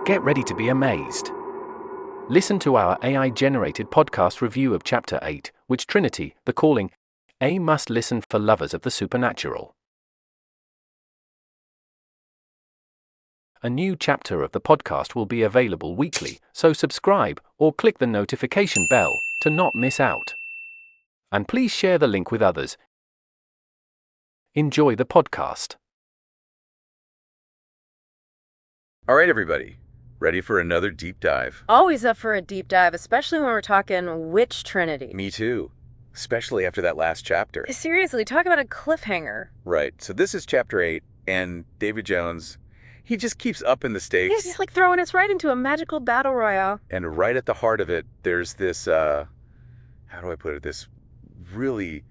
Get ready to be amazed. Listen to our AI-generated podcast review of Chapter 8, which Trinity, The Calling, a must-listen for lovers of the supernatural. A new chapter of the podcast will be available weekly, so subscribe or click the notification bell to not miss out. And please share the link with others. Enjoy the podcast. All right, everybody. Ready for another deep dive? Always up for a deep dive, especially when we're talking witch Trinity. Me too. Especially after that last chapter. Seriously, talk about a cliffhanger. Right. So this is Chapter 8, and David Jones, he just keeps upping the stakes. He's like throwing us right into a magical battle royale. And right at the heart of it, there's this, how do I put it, this really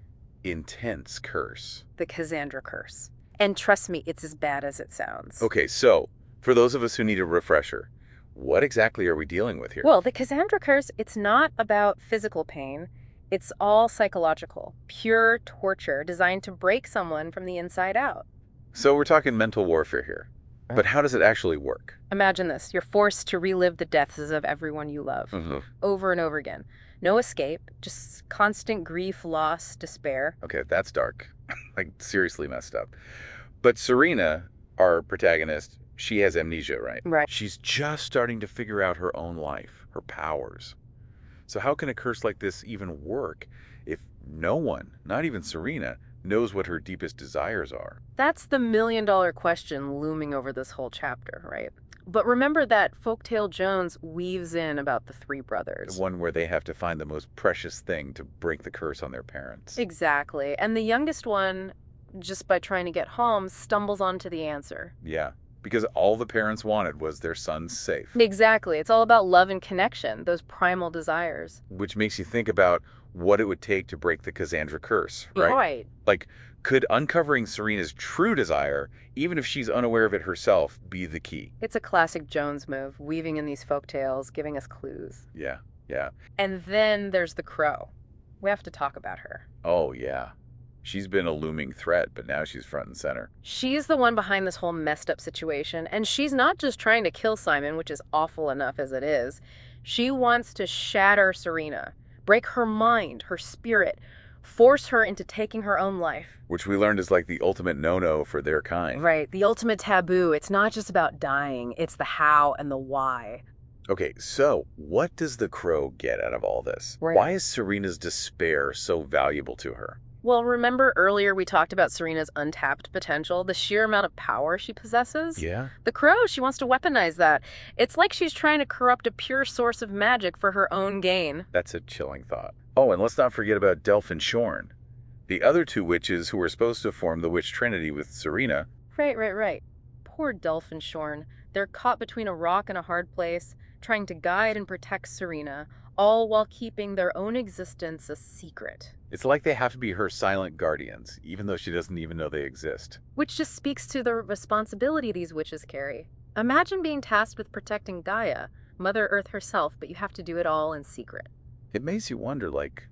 intense curse. The Kazandra curse. And trust me, it's as bad as it sounds. Okay, so for those of us who need a refresher, what exactly are we dealing with here? Well, the Kazandra curse, it's not about physical pain. It's all psychological, pure torture designed to break someone from the inside out. So we're talking mental warfare here. But how does it actually work? Imagine this. You're forced to relive the deaths of everyone you love over and over again. No escape, just constant grief, loss, despair. Okay, that's dark. Like, seriously messed up. But Serena, our protagonist, she has amnesia, right? Right. She's just starting to figure out her own life, her powers. So how can a curse like this even work if no one, not even Serena, knows what her deepest desires are? That's the million-dollar question looming over this whole chapter, right? But remember that Folktale Jones weaves in about the three brothers. The one where they have to find the most precious thing to break the curse on their parents. Exactly. And the youngest one, just by trying to get home, stumbles onto the answer. Yeah, because all the parents wanted was their son's safe. Exactly. It's all about love and connection, those primal desires. Which makes you think about what it would take to break the Kazandra curse, right? Right. Like, could uncovering Serena's true desire, even if she's unaware of it herself, be the key? It's a classic Jones move, weaving in these folk tales, giving us clues. Yeah. And then there's the crow. We have to talk about her. Oh, yeah. She's been a looming threat, but now she's front and center. She's the one behind this whole messed up situation, and she's not just trying to kill Simon, which is awful enough as it is. She wants to shatter Serena, break her mind, her spirit, force her into taking her own life. Which we learned is like the ultimate no-no for their kind. Right, the ultimate taboo. It's not just about dying, it's the how and the why. Okay, so what does the crow get out of all this? Right. Why is Serena's despair so valuable to her? Well, remember earlier we talked about Serena's untapped potential, the sheer amount of power she possesses? Yeah. The crow, she wants to weaponize that. It's like she's trying to corrupt a pure source of magic for her own gain. That's a chilling thought. Oh, and let's not forget about Delf and Shorn, the other two witches who were supposed to form the witch Trinity with Serena. Right. Poor Delf and Shorn. They're caught between a rock and a hard place, trying to guide and protect Serena, all while keeping their own existence a secret. It's like they have to be her silent guardians, even though she doesn't even know they exist. Which just speaks to the responsibility these witches carry. Imagine being tasked with protecting Gaia, Mother Earth herself, but you have to do it all in secret. It makes you wonder, like,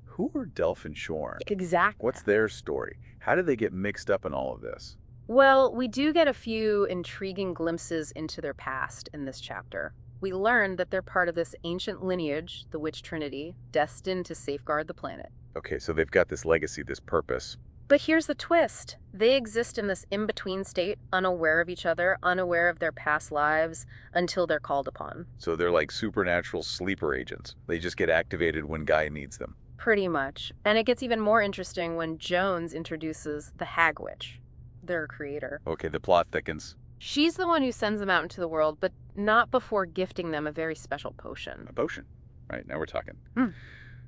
who are Delf and Shorn? Exactly. What's their story? How did they get mixed up in all of this? Well, we do get a few intriguing glimpses into their past in this chapter. We learn that they're part of this ancient lineage, the Witch Trinity, destined to safeguard the planet. Okay, so they've got this legacy, this purpose. But here's the twist. They exist in this in-between state, unaware of each other, unaware of their past lives, until they're called upon. So they're like supernatural sleeper agents. They just get activated when Gaia needs them. Pretty much. And it gets even more interesting when Jones introduces the Hag Witch, their creator. Okay, the plot thickens. She's the one who sends them out into the world, but not before gifting them a very special potion. A potion. Right, now we're talking.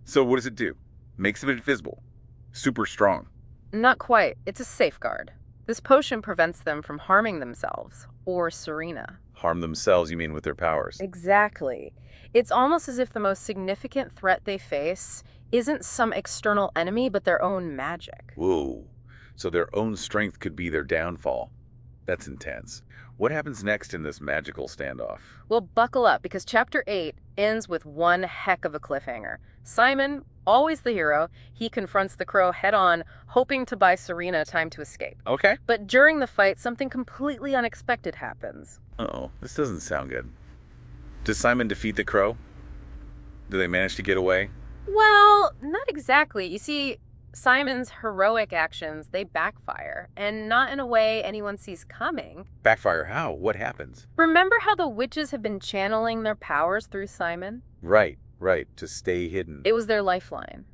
So what does it do? Makes them invisible. Super strong. Not quite. It's a safeguard. This potion prevents them from harming themselves, or Serena. Harm themselves, you mean, with their powers? Exactly. It's almost as if the most significant threat they face isn't some external enemy, but their own magic. Whoa. So their own strength could be their downfall. That's intense. What happens next in this magical standoff? Well, buckle up, because Chapter 8 ends with one heck of a cliffhanger. Simon, always the hero, he confronts the crow head-on, hoping to buy Serena time to escape. Okay. But during the fight, something completely unexpected happens. Uh-oh, this doesn't sound good. Does Simon defeat the crow? Do they manage to get away? Well, not exactly. You see, Simon's heroic actions, they backfire, and not in a way anyone sees coming. Backfire how? What happens? Remember how the witches have been channeling their powers through Simon? Right, to stay hidden. It was their lifeline.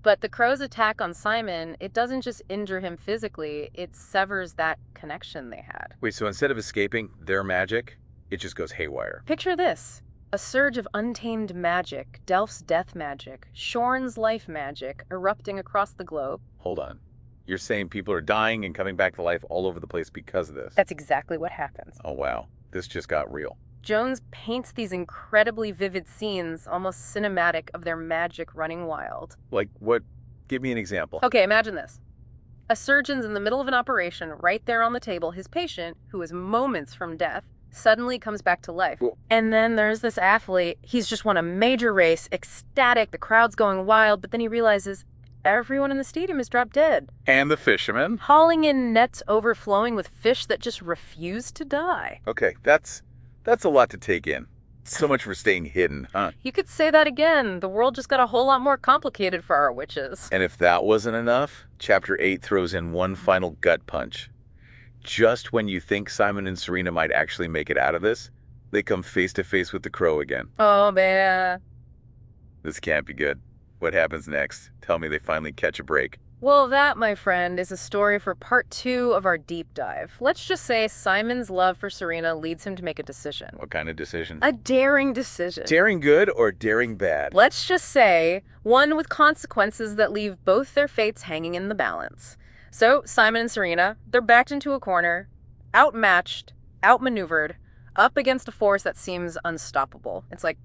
But the crow's attack on Simon, it doesn't just injure him physically, it severs that connection they had. Wait, so instead of escaping their magic, it just goes haywire. Picture this. A surge of untamed magic, Delf's death magic, Shorn's life magic, erupting across the globe. Hold on. You're saying people are dying and coming back to life all over the place because of this? That's exactly what happens. Oh, wow. This just got real. Jones paints these incredibly vivid scenes, almost cinematic, of their magic running wild. Like what? Give me an example. Okay, imagine this. A surgeon's in the middle of an operation, right there on the table. His patient, who is moments from death, suddenly comes back to life. Whoa. And then there's this athlete. He's just won a major race, ecstatic, the crowd's going wild, but then he realizes everyone in the stadium is dropped dead. And the fisherman? Hauling in nets overflowing with fish that just refuse to die. Okay, that's a lot to take in. So much for staying hidden, huh? You could say that again. The world just got a whole lot more complicated for our witches. And if that wasn't enough, Chapter 8 throws in one final gut punch. Just when you think Simon and Serena might actually make it out of this, they come face to face with the crow again. Oh, man. This can't be good. What happens next? Tell me they finally catch a break. Well, that, my friend, is a story for part 2 of our deep dive. Let's just say Simon's love for Serena leads him to make a decision. What kind of decision? A daring decision. Daring good or daring bad? Let's just say one with consequences that leave both their fates hanging in the balance. So, Simon and Serena, they're backed into a corner, outmatched, outmaneuvered, up against a force that seems unstoppable. It's like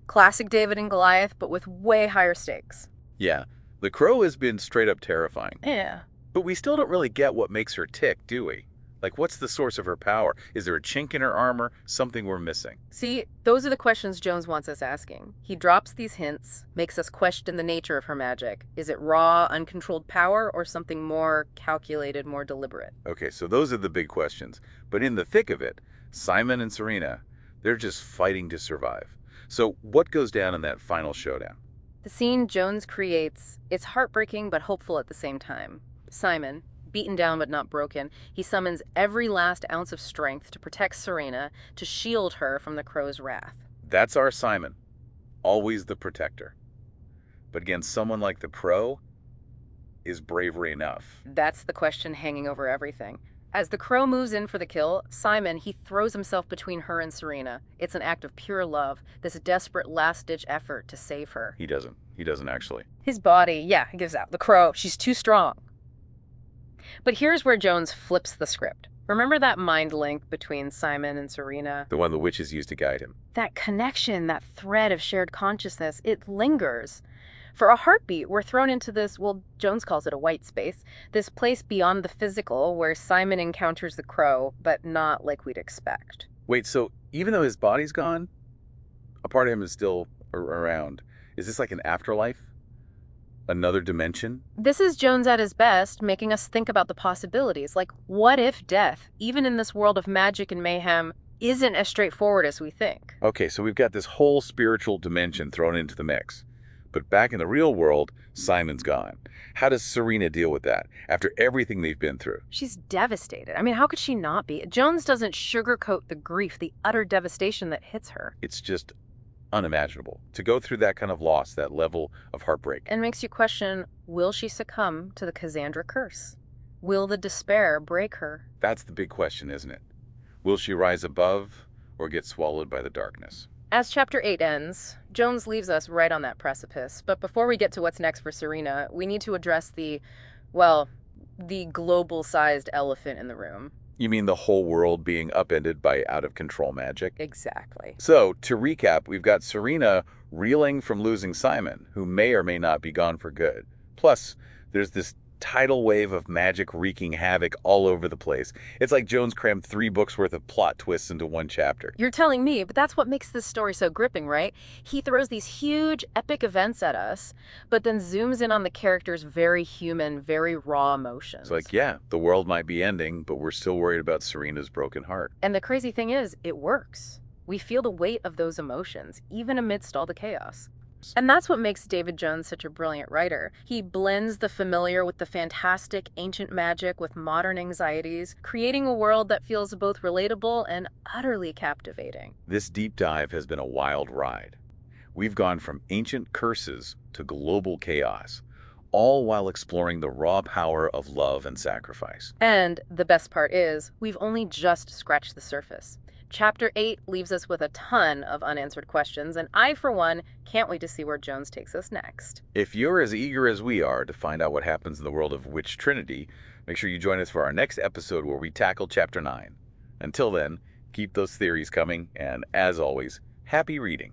classic David and Goliath, but with way higher stakes. Yeah, the crow has been straight up terrifying. Yeah. But we still don't really get what makes her tick, do we? Like, what's the source of her power? Is there a chink in her armor? Something we're missing? See, those are the questions Jones wants us asking. He drops these hints, makes us question the nature of her magic. Is it raw, uncontrolled power, or something more calculated, more deliberate? Okay, so those are the big questions. But in the thick of it, Simon and Serena, they're just fighting to survive. So what goes down in that final showdown? The scene Jones creates, it's heartbreaking but hopeful at the same time. Simon, beaten down but not broken, he summons every last ounce of strength to protect Serena, to shield her from the crow's wrath. That's our Simon, always the protector. But against someone like the crow, is bravery enough? That's the question hanging over everything. As the crow moves in for the kill, Simon, he throws himself between her and Serena. It's an act of pure love, this desperate last-ditch effort to save her. He doesn't actually. His body, yeah, he gives out. The crow, she's too strong. But here's where Jones flips the script. Remember that mind link between Simon and Serena? The one the witches used to guide him. That connection, that thread of shared consciousness, it lingers. For a heartbeat, we're thrown into this, well, Jones calls it a white space, this place beyond the physical where Simon encounters the crow, but not like we'd expect. Wait, so even though his body's gone, a part of him is still around. Is this like an afterlife? Another dimension? This is Jones at his best, making us think about the possibilities. Like, what if death, even in this world of magic and mayhem, isn't as straightforward as we think? Okay, so we've got this whole spiritual dimension thrown into the mix. But back in the real world, Simon's gone. How does Serena deal with that after everything they've been through? She's devastated. I mean, how could she not be? Jones doesn't sugarcoat the grief, the utter devastation that hits her. It's just unimaginable to go through that kind of loss, that level of heartbreak. And makes you question, will she succumb to the Kazandra curse? Will the despair break her? That's the big question, isn't it? Will she rise above or get swallowed by the darkness? As Chapter 8 ends, Jones leaves us right on that precipice. But before we get to what's next for Serena, we need to address the global-sized elephant in the room. You mean the whole world being upended by out-of-control magic? Exactly. So, to recap, we've got Serena reeling from losing Simon, who may or may not be gone for good. Plus, there's this tidal wave of magic wreaking havoc all over the place. It's like Jones crammed 3 books worth of plot twists into one chapter. You're telling me, but that's what makes this story so gripping, right? He throws these huge, epic events at us, but then zooms in on the characters' very human, very raw emotions. It's like, yeah, the world might be ending, but we're still worried about Serena's broken heart. And the crazy thing is, it works. We feel the weight of those emotions, even amidst all the chaos. And that's what makes David Jones such a brilliant writer. He blends the familiar with the fantastic, ancient magic with modern anxieties, creating a world that feels both relatable and utterly captivating. This deep dive has been a wild ride. We've gone from ancient curses to global chaos, all while exploring the raw power of love and sacrifice. And the best part is, we've only just scratched the surface. Chapter 8 leaves us with a ton of unanswered questions, and I, for one, can't wait to see where Jones takes us next. If you're as eager as we are to find out what happens in the world of Witch Trinity, make sure you join us for our next episode where we tackle Chapter 9. Until then, keep those theories coming, and as always, happy reading.